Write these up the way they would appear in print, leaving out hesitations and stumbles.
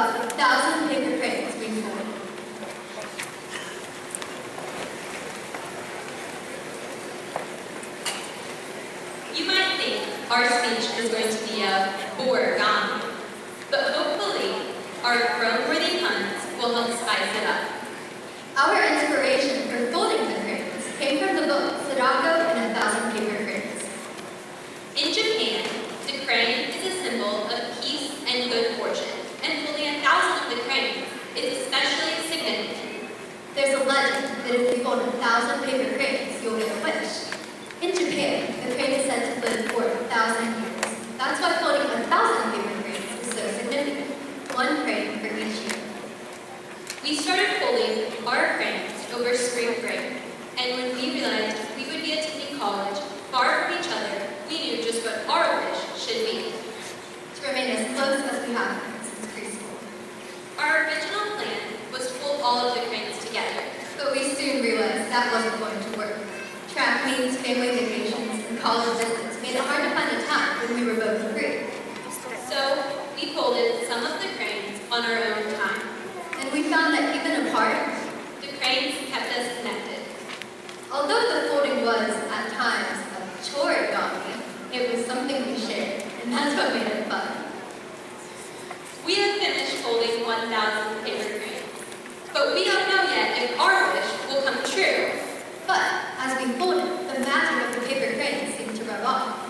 about 1,000 paper cranes being folded. You might think our speech is going to be a origami, but hopefully our grown-worthy puns will help spice it up. Our inspiration for folding the cranes came from the book Sadako and 1,000 Paper Cranes. In Japan, the crane is a symbol of peace and good fortune, and folding 1,000 of the cranes is especially significant. There's a legend that if you fold 1,000 paper cranes, you'll get a wish. In Japan, the crane is said to live for 1,000 years. That's why folding 1,000 paper cranes is so significant. One crane for each year. We started folding our cranes over spring break, and when we realized we would be attending college far from each other, we knew just what our wish should be. To remain as close as we have since preschool. Our original plan was to fold all of the cranes together. But we soon realized that wasn't going to work. Track meets, family vacations, and college visits made it hard to find a time when we were both free. So we folded some of the cranes on our own time. And we found that even apart, The cranes kept us connected. although the folding was, at times, a chore donkey, it was something we shared, and that's what made it fun. We have finished folding 1,000 paper cranes, but we don't know yet if our wish will come true. But, as we folded, the magic of the paper cranes seemed to rub off.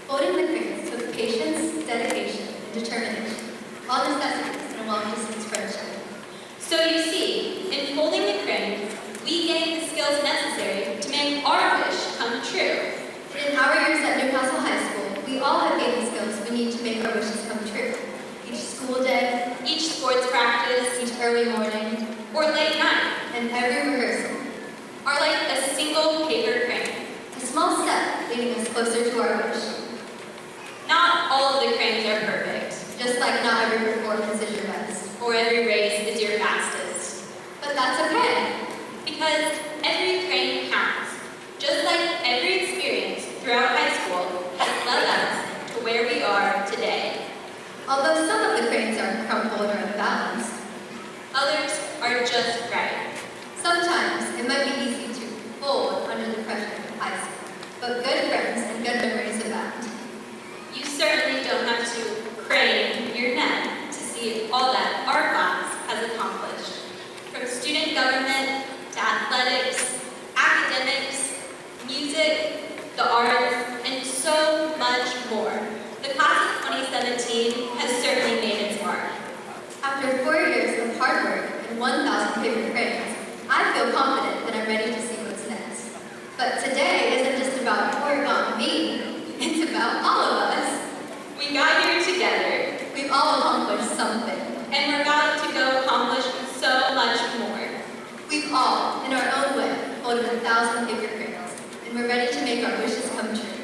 Folding the cranes took patience, dedication, and determination, all necessities in a long-distance friendship. So you see, in folding the cranes, we gained the skills necessary to make our wish come true. In our years at Newcastle High School, we all have gained the skills we need to make our wishes come true. Each school day, Each sports practice, each early morning, or late night and every rehearsal. are like a single paper crane. A small step leading us closer to our wish. Not all of the cranes are perfect, Just like not every performance is your best. or every race is your fastest. But that's okay. Because every crane counts, just like every experience throughout high school has led us to where we are today. Although some of the cranes are crumpled or unbalanced, Others are just right. sometimes it might be easy to fold under the pressure of high school. But good friends and good memories abound. You certainly don't have to crane your neck to see all that our class has accomplished. From student government to athletics, academics, music, the arts, and so much more. The class of 2017 has certainly made its mark. After 4 years of hard work and 1,000 paper cranes, I feel confident that I'm ready to see what's next. But today isn't just about origami, it's about all of us. We got here together, We've all accomplished something. and we're about to go accomplish so much more. We've all, in our own way, folded 1,000 paper cranes, and we're ready to make our wishes come true.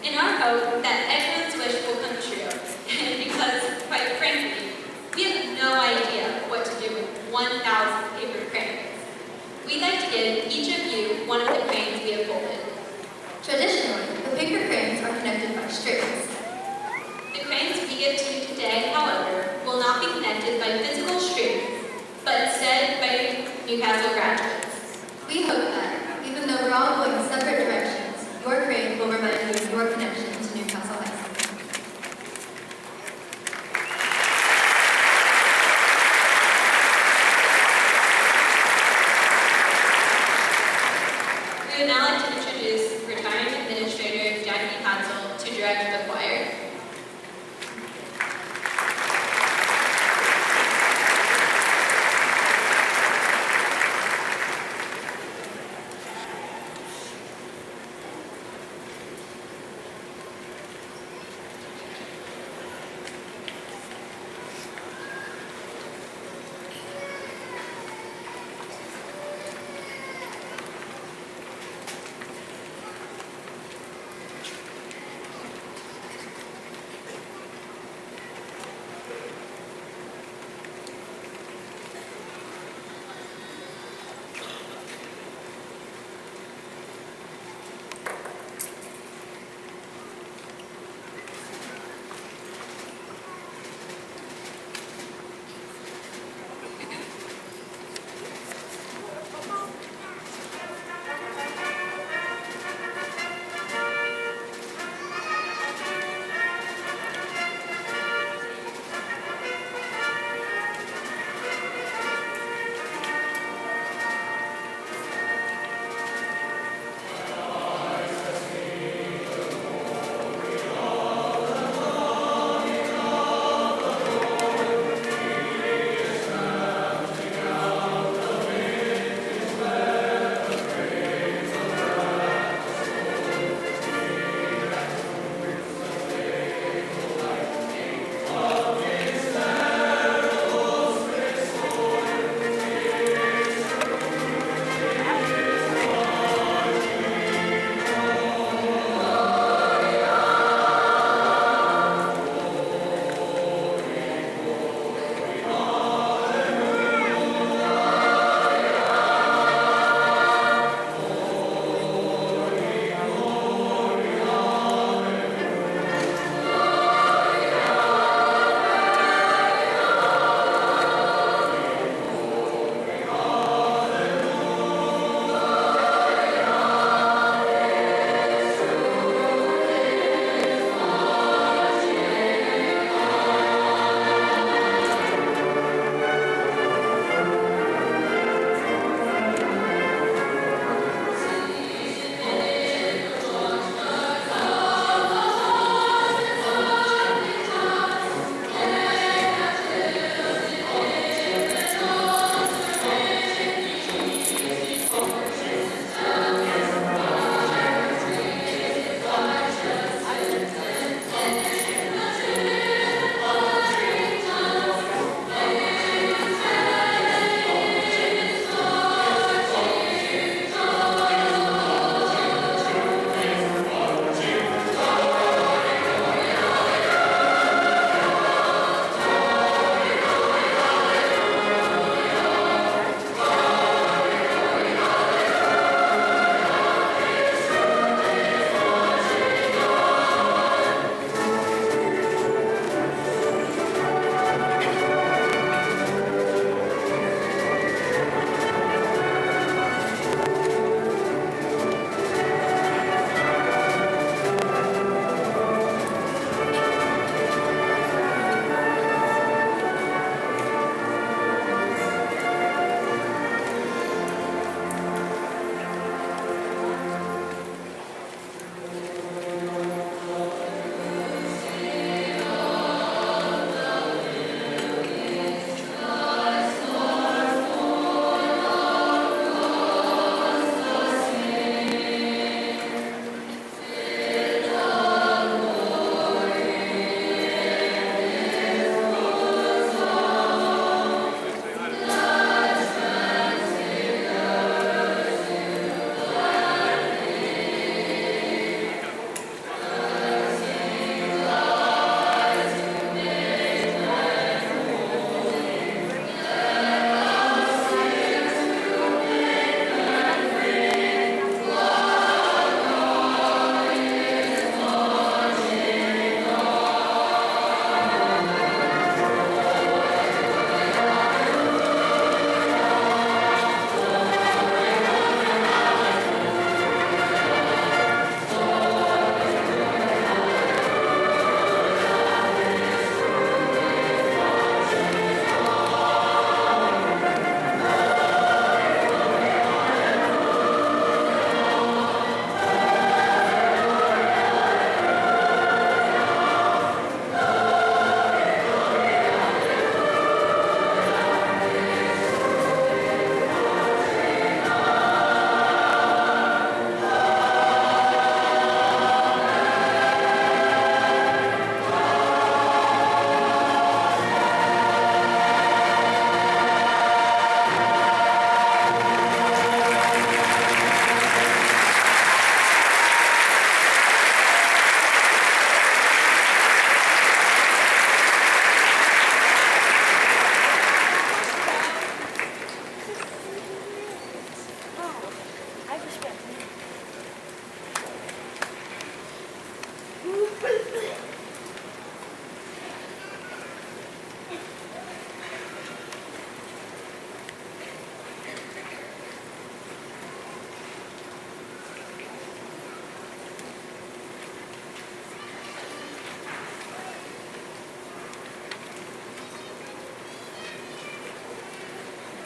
In our hope that everyone's wish will come true, and because, quite frankly, we have no idea what to do with 1,000 paper cranes, we'd like to give each of you one of the cranes we have folded. Traditionally, the paper cranes are connected by strings. The cranes we give to you today, however, will not be connected by physical strings, but instead by Newcastle graduates. We hope that, even though we're all going separate directions, your crane will remind you of your connection to Newcastle High School. We would now like to introduce retiring administrator Jackie Hatzel to direct the choir.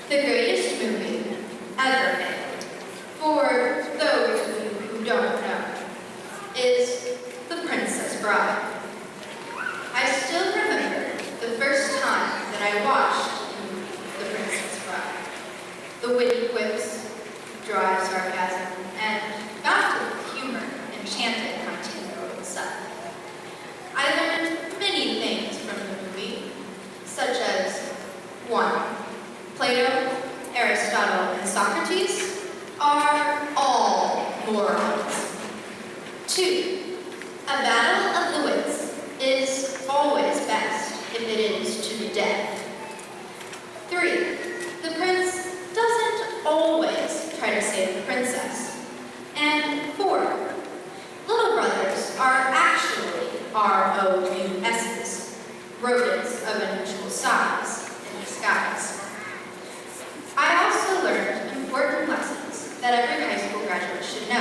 the greatest movie ever made, for those of you who don't know, is The Princess Bride. I still remember the first time that I watched The Princess Bride. The witty quips, dry sarcasm, and bountiful humor enchanted my 10-year-old son. I learned many things from the movie, such as 1. Plato, Aristotle, and Socrates are all morons. 2. A battle of the wits is always best if it is to the death. 3. The prince doesn't always try to save the princess. And 4. Little brothers are actually ROUSs, rodents of unusual size in disguise. I also learned important lessons that every high school graduate should know.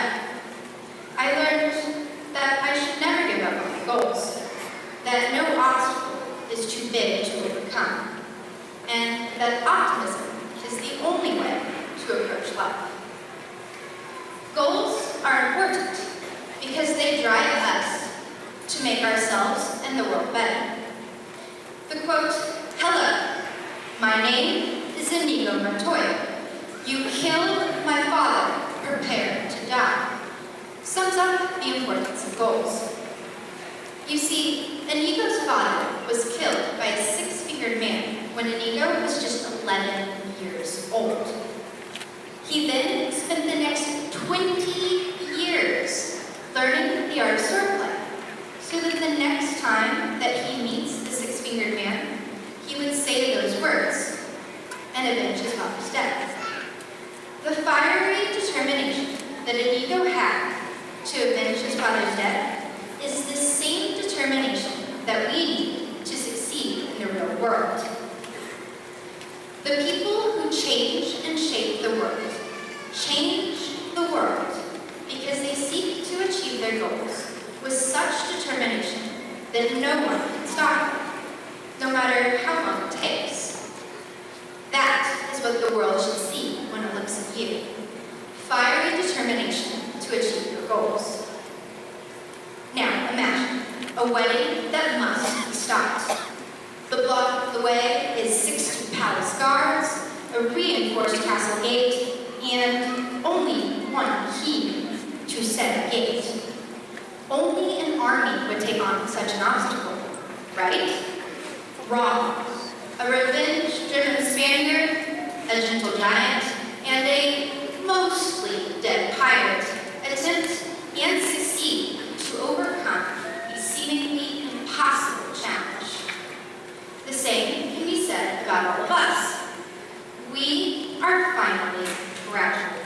I learned that I should never give up on my goals, that no obstacle is too big to overcome, and that optimism is the only way to approach life. Goals are important because they drive us to make ourselves and the world better. The quote, "Hello, my name is Inigo Montoya. You killed my father, prepare to die," sums up the importance of goals. You see, Inigo's father was killed by a 6-fingered man when Inigo was just 11 years old. He then spent the next 20 years learning the art of swordplay, so that the next time that he meets the 6-fingered man, he would say those words and avenge his father's death. The fiery determination that Inigo had to avenge his father's death is the same determination that we need to succeed in the real world. The people who change and shape the world change the world because they seek to achieve their goals with such determination that no one can stop them, no matter how long it takes. That is what the world should see when it looks at you. Fiery determination to achieve your goals. Now, imagine a wedding that must be stopped. The block of the way is 60 palace guards, a reinforced castle gate, and only one key to said gate. Only an army would take on such an obstacle, right? Wrong. A revenge-driven Spaniard, a gentle giant, and a mostly dead pirate attempt and succeed to overcome a seemingly impossible challenge. The same can be said about all of us. We are finally graduated.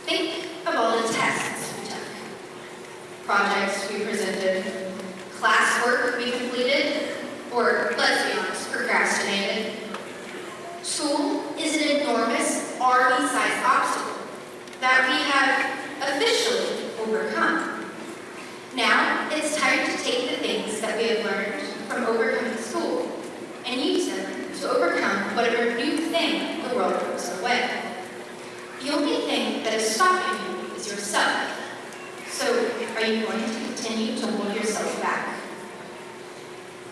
Think of all the tests we took, projects we presented, classwork we completed, or, let's be honest, procrastinated. School is an enormous army-sized obstacle that we have officially overcome. Now, it's time to take the things that we have learned from overcoming school and use them to overcome whatever new thing the world throws our way. The only thing that is stopping you is yourself. So, are you going to continue to hold yourself back?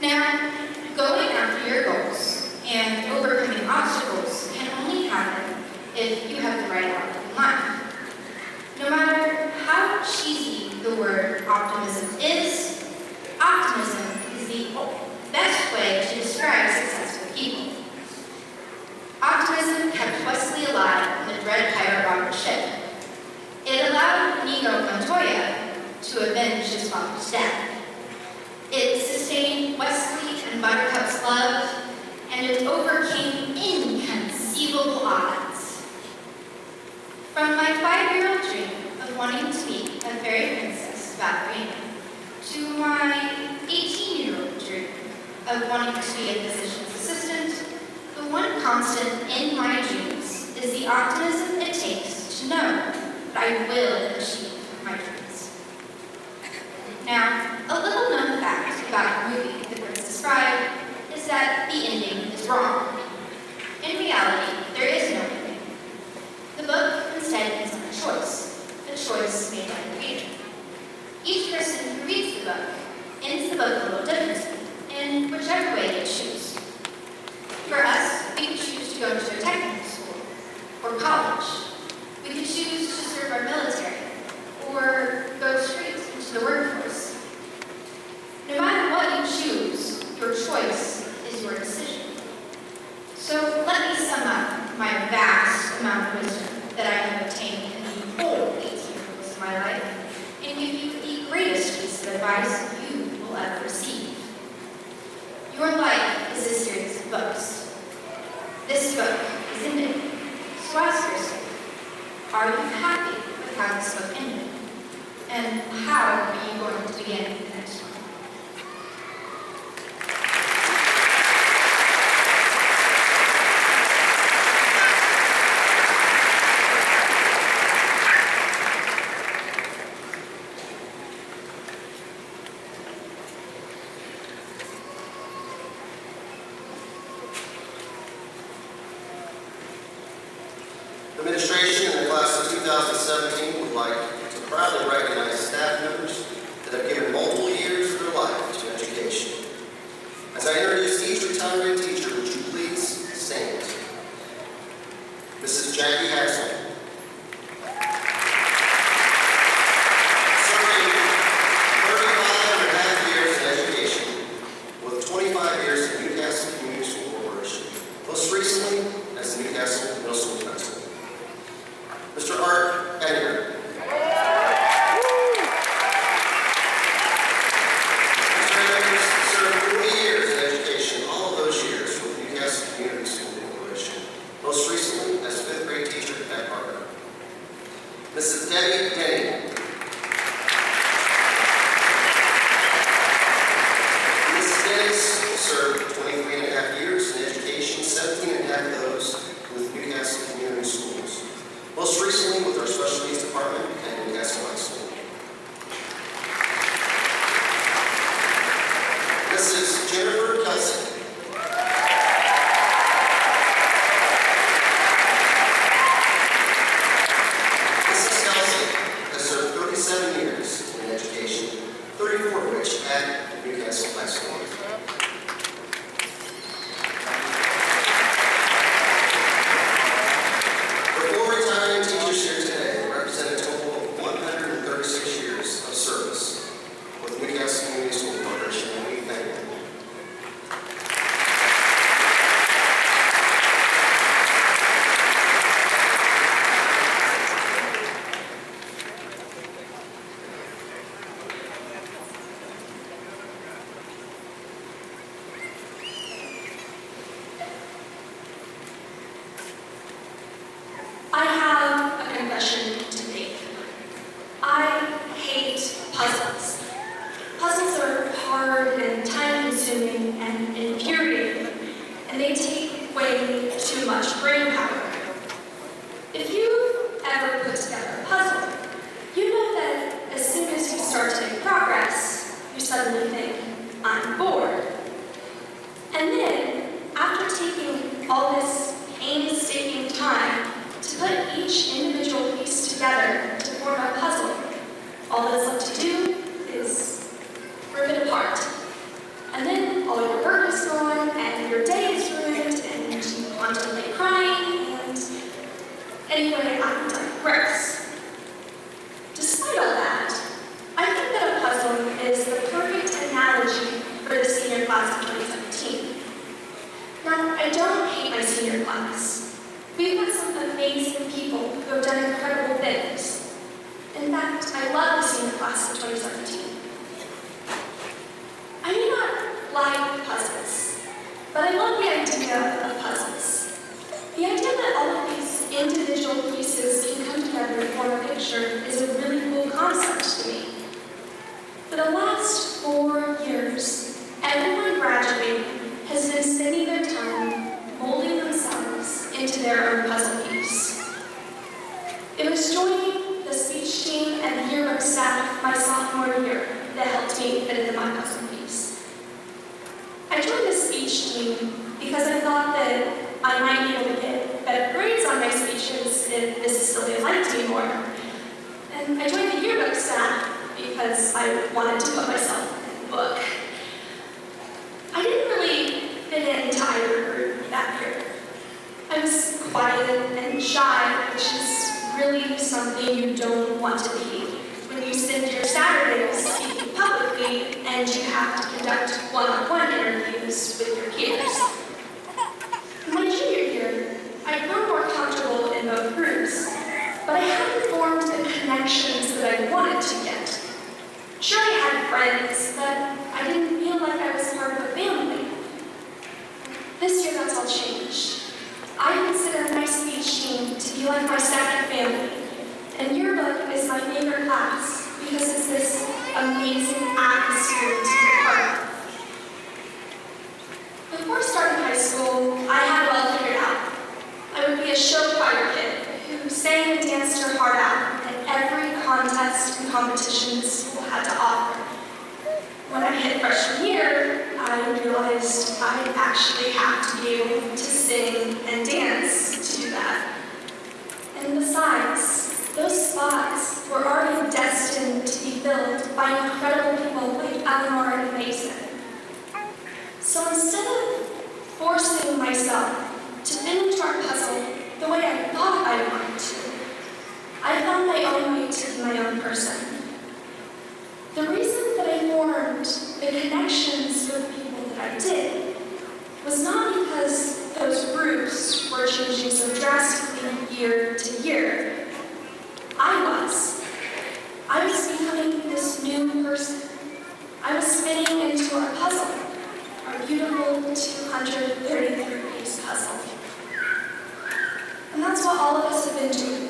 Now, going after your goals and overcoming obstacles can only happen if you have the right outlook in life. No matter how cheesy the word optimism is the best way to describe successful people. Optimism kept Wesley alive on the dread pirate robber ship. It allowed Inigo Montoya to avenge his father's death. It sustained Wesley and Buttercup's love, and it overcame inconceivable odds. From my 5-year-old dream of wanting to be a fairy princess ballerina to my 18-year-old dream of wanting to be a physician's assistant, the one constant in my dreams is the optimism it takes to know that I will achieve my dreams. Now, a little known fact about the movie The Princess Bride is that the ending is wrong. In reality, there is go to a technical school or college. We could choose to serve our military or go straight into the workforce. No matter what you choose, your choice is your decision. So let me sum up my vast amount of wisdom that I have obtained in the whole 18 years of my life and give you the greatest piece of advice you will ever receive. Your life is a series of books. This book is ended. So ask yourself, are you happy with how this book ended? And how are you going to begin the next one? Administration in the class of 2017 would like to proudly recognize staff members that have given multiple years of their life to education. As I introduce each retiring teacher, would you please stand? Mrs. Jackie Haxel. Serving 35.5 years in education with 25 years in Newcastle Community School Corporation, most recently as the Newcastle Middle School Principal. Mr. Art Edgar. Mr. Edgar served 40 years in education, all of those years with Newcastle Community School Corporation, most recently as 5th grade teacher at Harvard. Mrs. Debbie Denny. Mrs. Dennis served 23.5 years in education, 17.5 of those with Newcastle Community Schools, most recently with our special needs department at Newcastle High School. Mrs. Jennifer Kelsey. Mrs. Kelsey has served 37 years in education, 34 of which at Newcastle High School. Before retiring teachers here today represent a total of 136 years of service with Newcastle Community School Corporation, and we thank them. I have a confession to make. I hate puzzles. Puzzles are hard and time-consuming and infuriating, and they take way too much brain power. If you've ever put together a puzzle, you know that as soon as you start to make progress, you suddenly think, I'm bored. And then, after taking all this painstaking time to put each individual piece together to form a puzzle, all that's left to do is rip it apart. And then all your work is gone, and your day is ruined, and you contemplate crying, and anyway, I digress. Despite all that, I think that a puzzle is the perfect analogy for the senior class of 2017. Now, I don't hate my senior class. We've got some amazing people who have done incredible things. In fact, I love the senior class of 2017. I may not like puzzles, but I love the idea of puzzles. The idea that all of these individual pieces can come together to form a picture is a really cool concept to me. For the last 4 years, everyone graduating has been spending their time molding themselves into their own puzzle piece. It was joining the speech team and the yearbook staff my sophomore year that helped me fit into my puzzle piece. I joined the speech team because I thought that I might be able to get better grades on my speeches if Mrs. Sylvia liked me more. And I joined the yearbook staff because I wanted to put myself in the book. I didn't really fit into either group that year. I quiet and shy, which is really something you don't want to be when you spend your Saturdays speaking publicly and you have to conduct one-on-one interviews with your peers. In my junior year, I grew more comfortable in both groups, but I hadn't formed the connections that I wanted to yet. Sure, I had friends, but I didn't feel like I was part of a family. This year, that's all changed. I consider my speech team to be like my second family, and yearbook is my favorite class because it's this amazing atmosphere to be a part of. Before starting high school, I had it all figured out. I would be a show choir kid who sang and danced her heart out at every contest and competition the school had to offer. When I hit freshman year, I realized I actually have to be able to sing and dance to do that. And besides, those spots were already destined to be filled by incredible people like Eleanor and Mason. So instead of forcing myself to fit into our puzzle the way I thought I wanted to, I found my own way to be my own person. The reason that I formed the connections with people that I did was not because those groups were changing so drastically year to year. I was becoming this new person. I was fitting into our puzzle, our beautiful 233-piece puzzle. And that's what all of us have been doing.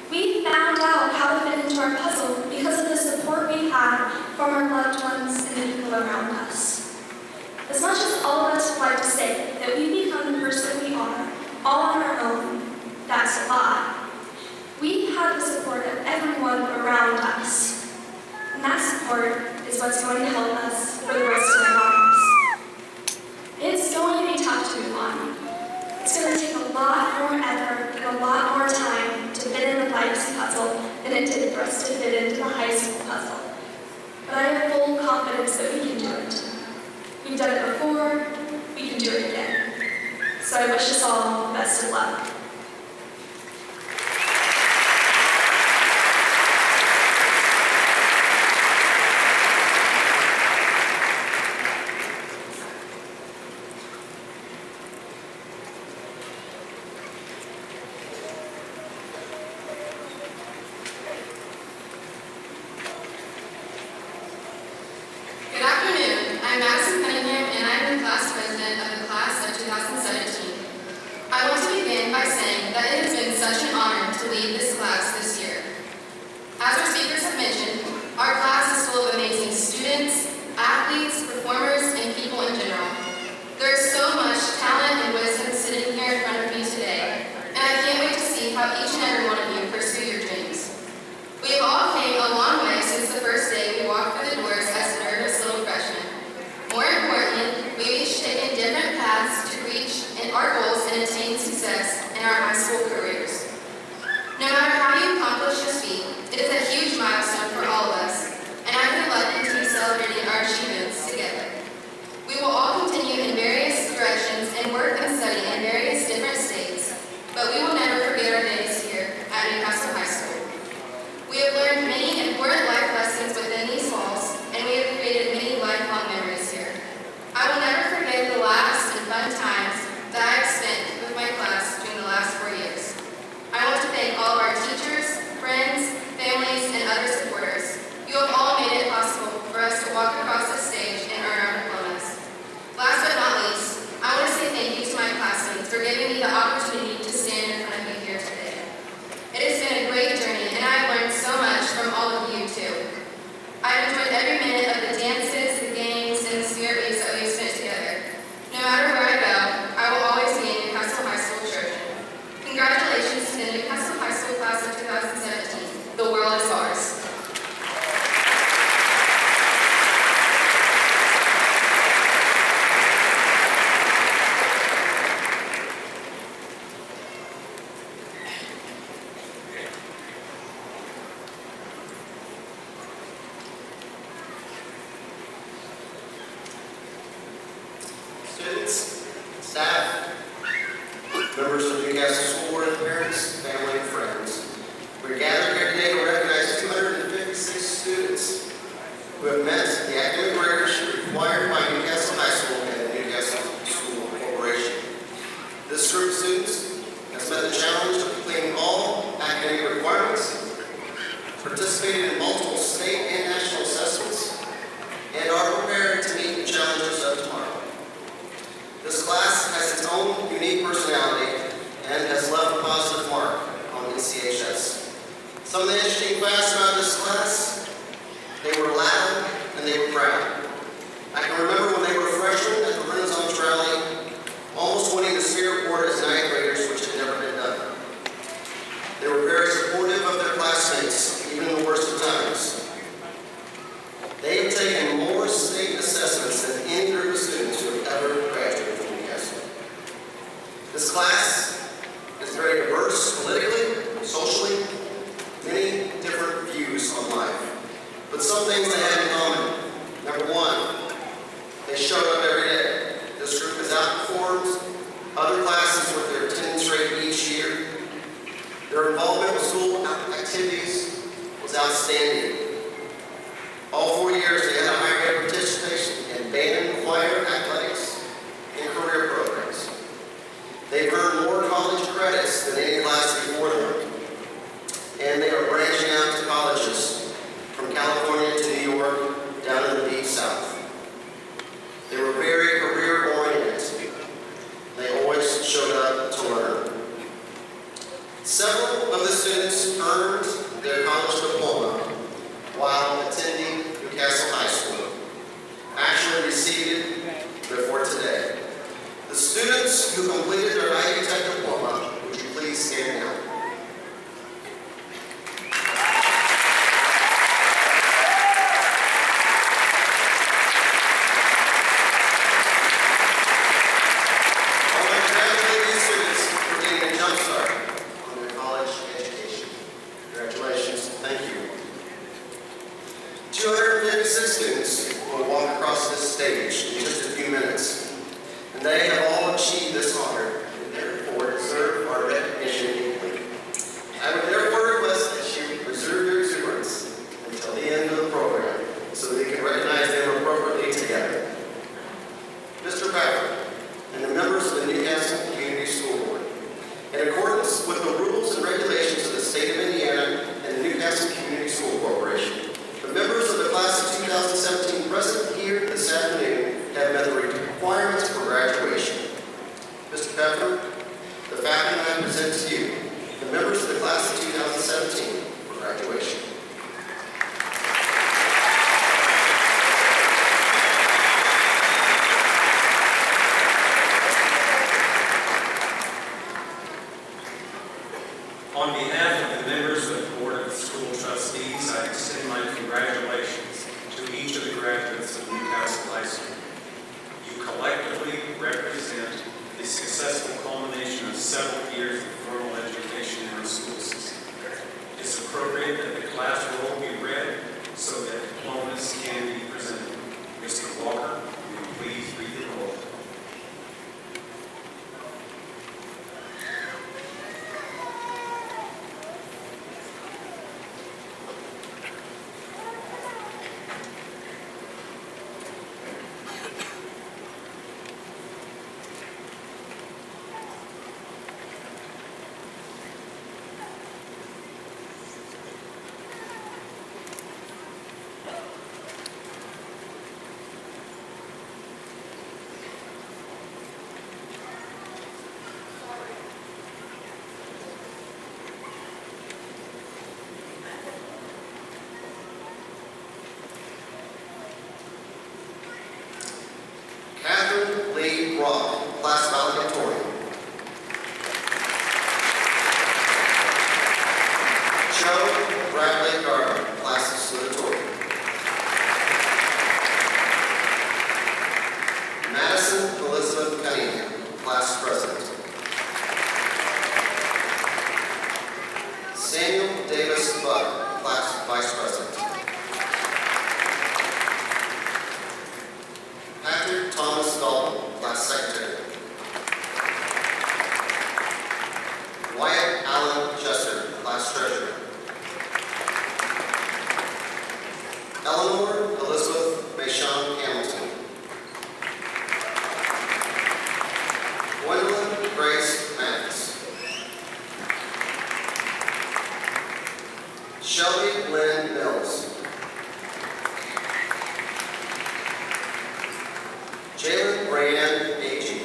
We found out how to fit into our puzzle because of the support we had from our loved ones and the people around us. As much as all of us would like to say that we become the person we are, all on our own, that's a lie. We have the support of everyone around us. And that support is what's going to help us for the rest of our lives. It's going to be tough to move on. It's going to take a lot more effort and a lot more time to fit in the life's puzzle than it did for us to fit into the high school puzzle. But I have full confidence that we can do it. We've done it before, we can do it again. So I wish us all the best of luck. I want to begin by saying members of the Newcastle School Board, parents, family, and friends. We're gathered here today to recognize 256 students who have met the academic rigors required by Newcastle High School and the Newcastle School Corporation. This group of students has met the challenge of completing all academic requirements, participated in multiple state and national assessments, and are prepared to meet the challenges of tomorrow. This class has its own unique personality and has left a positive mark on NCHS. Some of the interesting facts about this class: they were loud and they were proud. I can remember when they were freshmen at the Renaissance Rally, almost winning the Spirit Award as ninth graders, which had never been done. They were very supportive of their classmates, even in the worst of times. They have taken more state assessments than any group of students who have ever graduated from Newcastle. This class is very diverse politically, socially, many different views on life. But some things they have in common. Number one, they showed up every day. This group has outperformed other classes with their attendance rate each year. Their involvement with school activities was outstanding. All 4 years, they had a high rate of participation in band, choir, athletics, and career programs. They've earned more college credits than any class before them, and they are branching out to colleges from California to New York, down in the deep South. They were very career-oriented. They always showed up to learn. Several of the students earned their college diploma while attending Newcastle High School. Actually received it before today. The students who completed their Ivy Tech diploma, would you please stand now? I want to congratulate these students for getting a jump start on their college education. Congratulations. Thank you. 256 students will walk across this stage in just a few minutes, and they have all achieved this honor and therefore deserve our recognition equally. I would therefore request that you reserve your exuberance until the end of the program so we can recognize them appropriately together. Mr. Patrick and the members of the Newcastle Community School Board, in accordance with the rules and regulations of the state of Indiana and the Newcastle Community School Corporation, the members of the class of 2017 present here this afternoon have met the requirements for graduation. Mr. Pepper, the faculty I present to you, the members of the class of 2017 for graduation. On behalf of the members of the Board of School Trustees, I extend my congratulations to each of the graduates of Newcastle High School. You collectively represent the successful culmination of several years of formal education in our school system. It's appropriate that the class roll be read so that diplomas can be presented. Mr. Walker, will you please read the roll? Rock, class valedictorian. Joe Bradley Gardner, class salutatorian. Madison Elizabeth Cunningham, class president. Samuel Davis Buck, class vice president. Patrick Thomas Dalton, class secretary. Alan Chester, class treasurer. Eleanor Elizabeth Mayshon Hamilton. Gwendolyn Grace Mathis. Shelby Lynn Mills. Jalen Brianne Agee.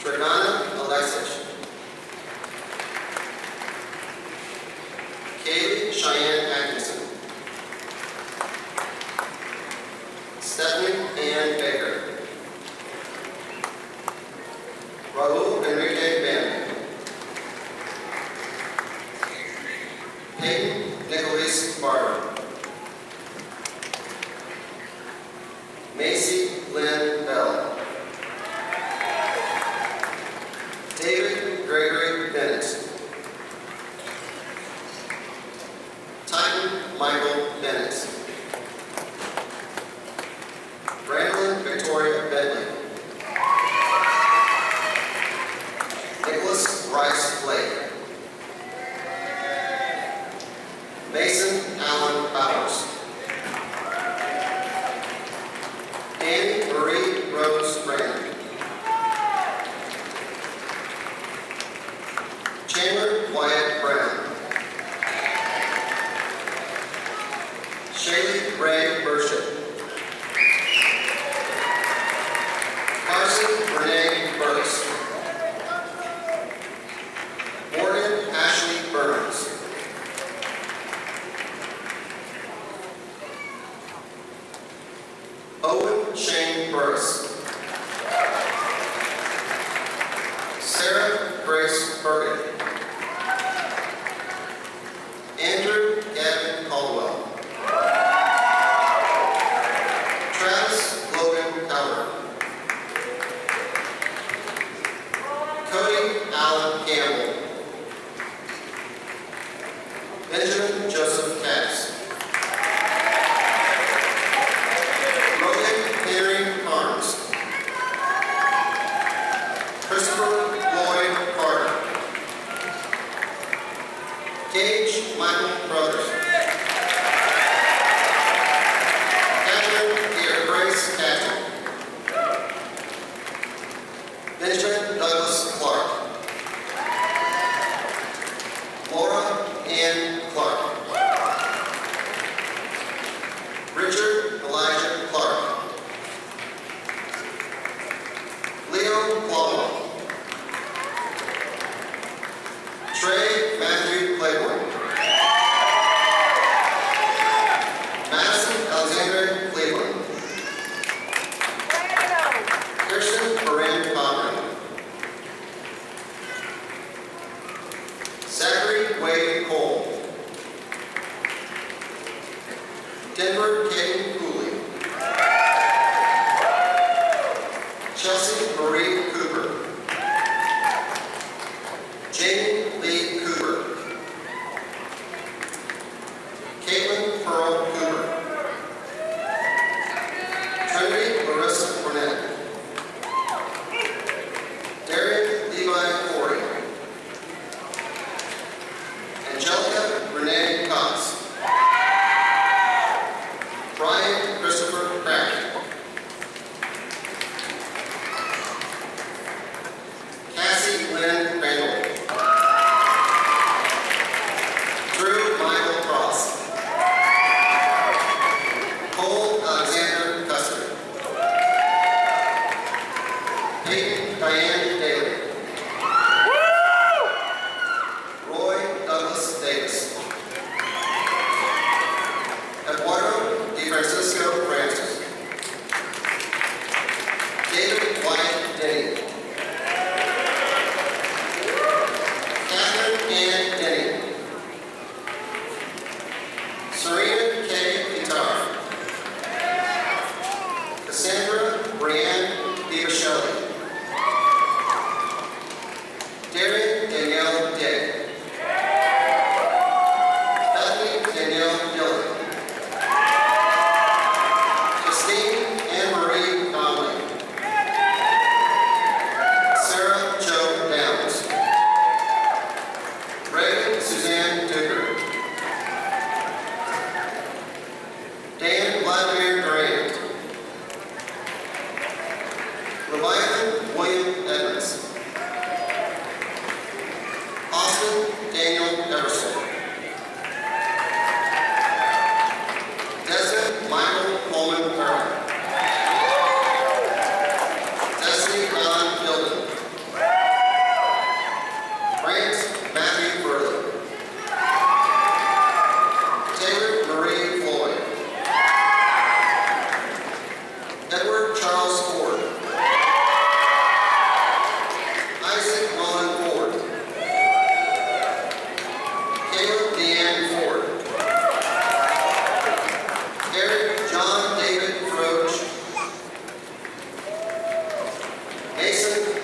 Dragana Alexich. Kaylee Cheyenne Atkinson. Stephanie Ann Baker. Raul Enrique Bannon. Peyton Nicholas Barber. Macy Lynn Bell. David Gregory Bennett. Titan Michael Bennett. Brandon Victoria Bentley. Nicholas Rice Blake. Mason Allen Bowers. Annie Marie Rose Brandon. Chandler Wyatt Brown. Shaylee Ray Burchett. Carson Renee Burks. Morgan Ashley Burns. Owen Shane Burris. Sarah Grace Bergen. Andrew Gavin Caldwell. Travis Logan Howard. Cody Allen Campbell. Benjamin Joseph Cass. Logan Henry Carnes. Christopher Lloyd Carter. Gage Michael Brothers. Catherine Dear Grace Catton. Benjamin Douglas Clark. Laura Ann Clark. Richard Elijah Clark. Leo Plummer. Trey Matthew Claiborne. Madison Alexandra Cleveland. Kirsten Corinne Pomeroy. Zachary Wade Cole. Denver Caden Cooley. Chelsea Marie Cooper.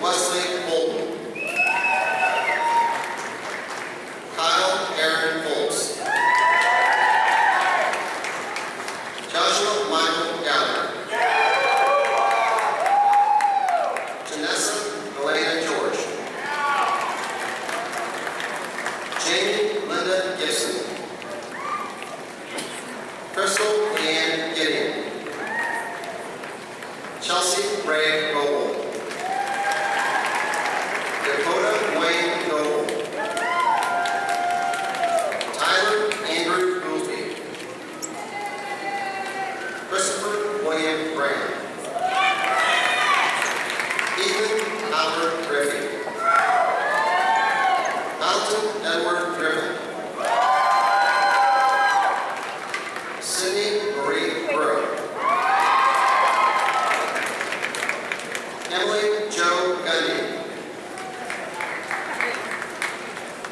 Wesley Holden. Kyle Aaron Foltz. Joshua Michael Gallagher. Janessa Elena George. Jamie Linda Gibson. Crystal Leanne Gideon. Chelsea Ray Noble. Dakota Wayne Noble. Tyler Andrew Gouldsby. Christopher William Graham. Ethan Albert Griffey. Alton Edward Griffin. Sydney Marie Burrow. Emily Jo Gundy.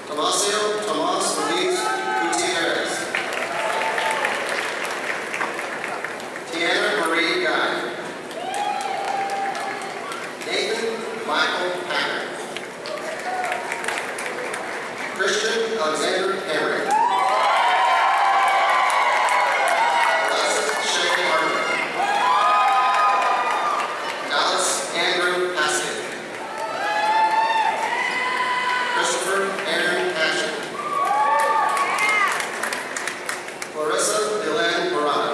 Tomasio Tomas Luis Gutierrez. Tiana Marie Guy. Nathan Michael Packer. Christian Alexander Henry. Alexis Shay Harper. Dallas Andrew Haskett. Christopher Aaron Hatchett. Clarissa Dylan Murad.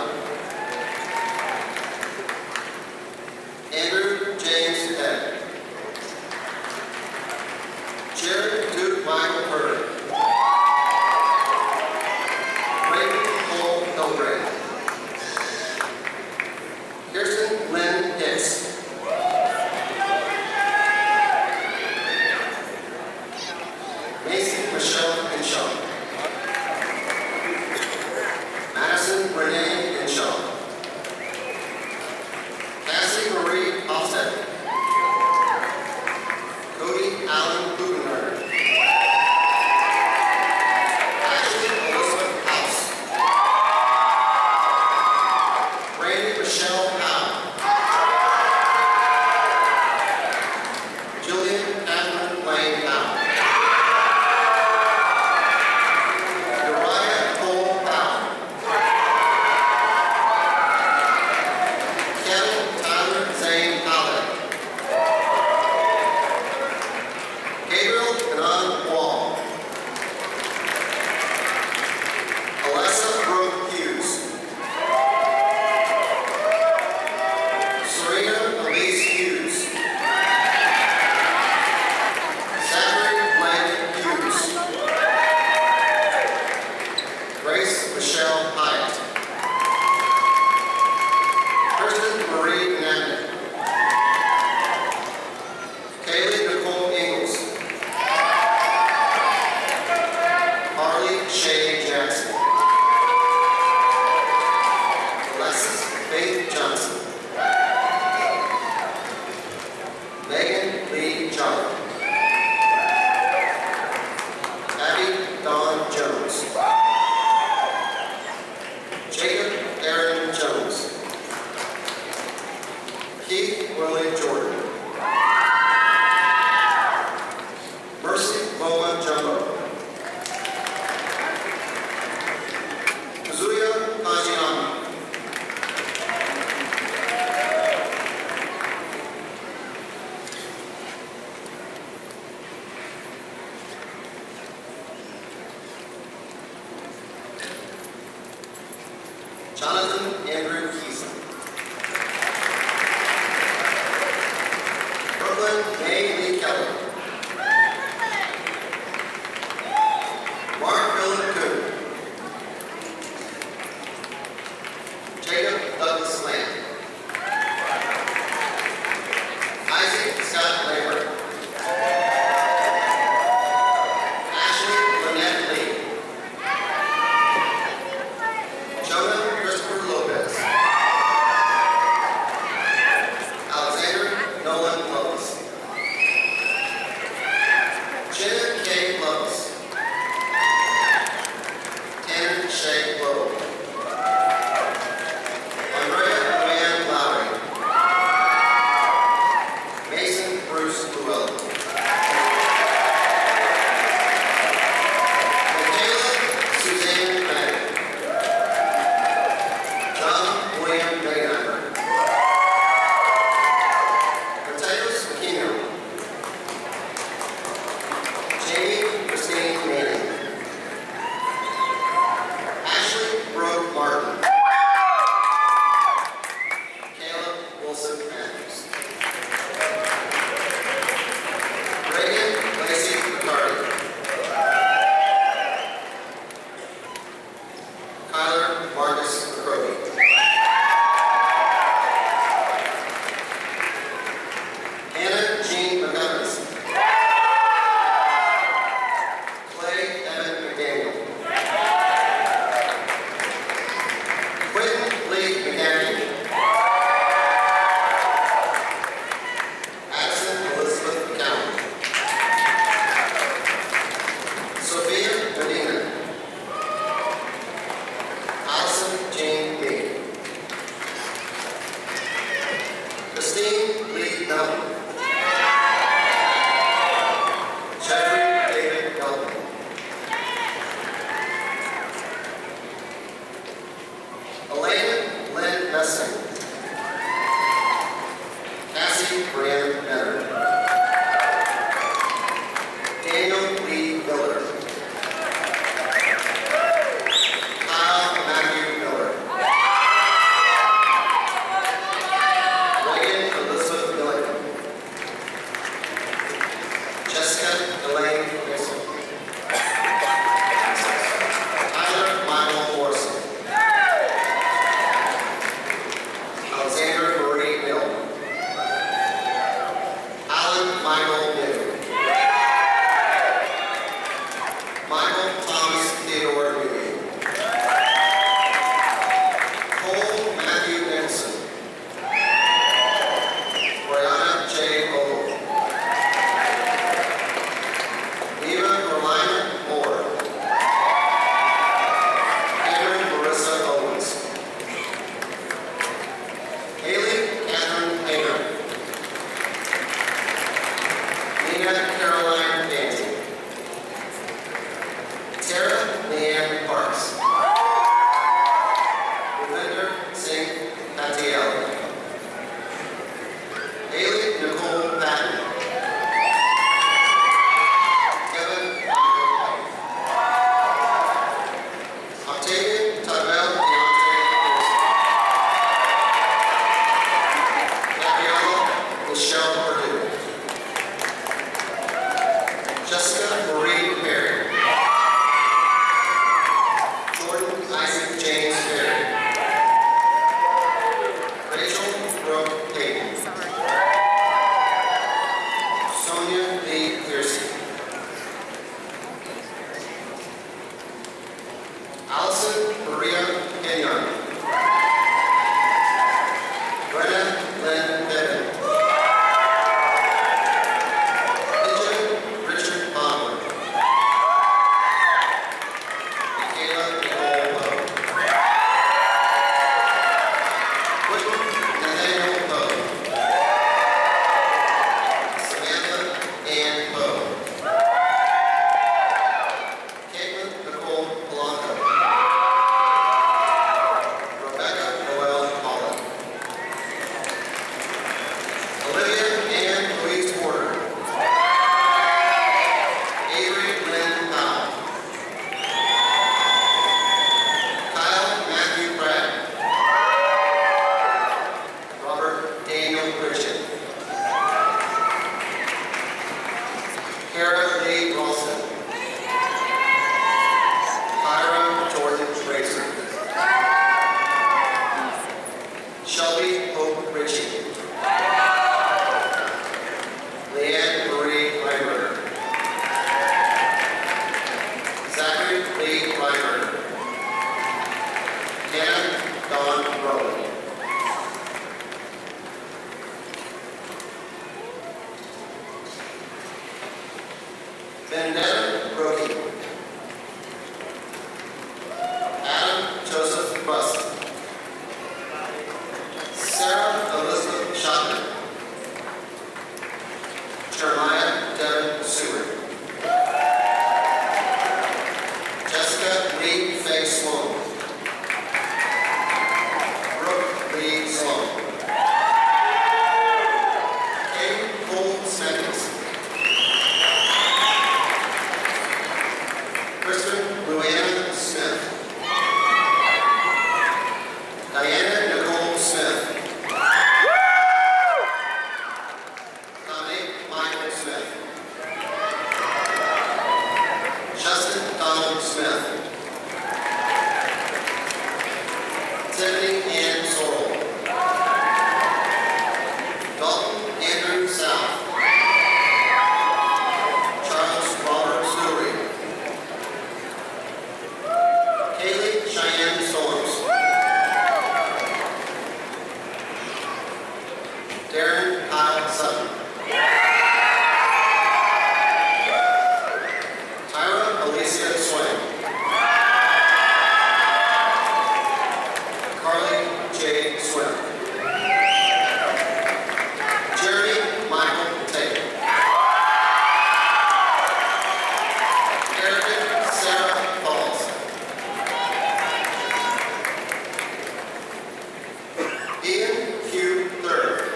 Andrew James Head. Jared Duke Michael Bird. Brayden Cole Hillbrand. Kirsten Lynn Hicks. Macy Michelle Hinshaw. Madison Renee Hinshaw. Cassie Marie Offset. Cody Allen Buchenberger. Ashley Elizabeth House. Randy Michelle Howe. Julian Catherine Lane Howe. Uriah Cole Howe. Kevin Tyler Zane Howard. Gabriel Kanan Wall. Alessa Brooke Hughes. Serena Elise Hughes. Zachary Blake Hughes. Grace Michelle Hyatt. Kristen Marie Nagel. Kaylee Nicole Ingalls. Harley Shay Jackson. Alexis Faith Johnson. Megan Lee John. Abby Dawn Jones. Jacob Aaron Jones. Keith Willie Jordan. Mercy Lola Jumbo. Kazuya Kajiyama. Jonathan Andrew Keeson. Brooklyn May Lee Kelly. Mark Philip Coon. Jacob Douglas Lamb. Isaac Scott Lambert. Ashley Lynette Lee. Jonah Christopher Lopez. Bruce Llewellyn. Michaela Suzanne Manning. John William Mayheimer. Mateus McKinnon. Jamie Christine Manning. Ashley Brooke Martin. Caleb Wilson Matthews. Reagan Lacey McCarty. Kyler Marcus McCroby. Hannah Jean McGovern. Clay Evan McDaniel. Quentin Lee McGarry. Addison Elizabeth McCown. Sophia Medina. Allison Jane Meade. Christine Lee Melton. Jeffrey David Melton. Elaine Lynn Messing. Cassie Brianne Benner. Daniel Lee Miller. Kyle Matthew Miller. Reagan Elizabeth Milligan. Jessica Elaine Wilson. Tyler Michael Morrison. Alexander Marie Mill. Alan Michael New. Michael Thomas Theodore Newby. Cole Matthew Nixon. Brianna J. Ogle. Eva Carolina Moore. Cameron Marissa Owens. Haley Catherine Hager. Nina Caroline Danty. Tara Leanne Parks. Ravinder Singh Patiel. Haley Nicole Patton. Kevin Michael White. Octavian Tyrell Deontay Pearson. Gabriella Michelle Purdue. Jessica Marie Perry. Jordan Isaac James Perry. Rachel Brooke Payton. Sonia Lee Pearson. Allison Maria Kenyon. Brenna Lynn Bevin. Benjamin Richard Palmer. Michaela Nicole Poe. Whitman Nathaniel Poe. Samantha Ann Poe. Caitlin Nicole Polanco. Rebecca Noel Holland. Olivia Ann Louise Porter. Avery Lynn Powell. Kyle Matthew Pratt. Robert Daniel Pritchett. Kara Lee Ralston. Kyra Jordan Tracer. Shelby Hope Ritchie. Leanne Marie Reimer. Zachary Lee Reimer. Hannah Dawn Rowan. Vendetta Brokey. Adam Joseph Buss. Sarah Elizabeth Shotman. Jeremiah Devin Seward. Jessica Lee Faye Sloan. Brooke Lee Sloan. Kate Cole Smeckens. Kristen Luann Smith. Diana Nicole Smith. Dominic Michael Smith. Justin Donald Smith. Tiffany Ann Sorrell. Dalton Andrew South. Charles Robert Stewart. Kaylee Cheyenne Storms. Darren Kyle Sutton. Tyra Alicia Swain. Carly J. Swim. Jeremy Michael Tate. Erica Sarah Falls. Ian Q. Third.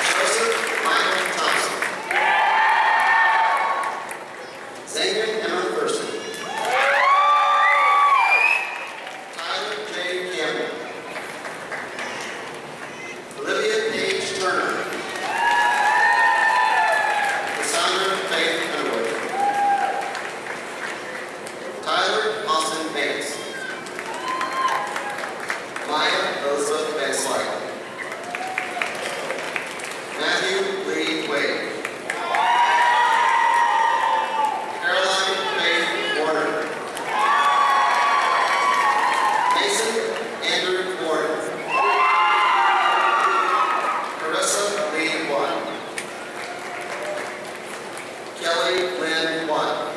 Joseph Michael Thompson. Zayden Emma Thurston. Tyler J. Campbell. Olivia Paige Turner. Cassandra Faith Underwood. Tyler Austin Bates. Maya Elizabeth Van Slyke. Matthew Lee Wade. Caroline Faith Warner. Mason Andrew Warren. Carissa Lee Watt. Kelly Lynn Watt.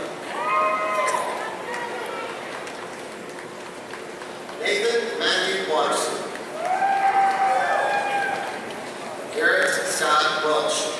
Nathan Matthew Watson. Garrett Scott Welch.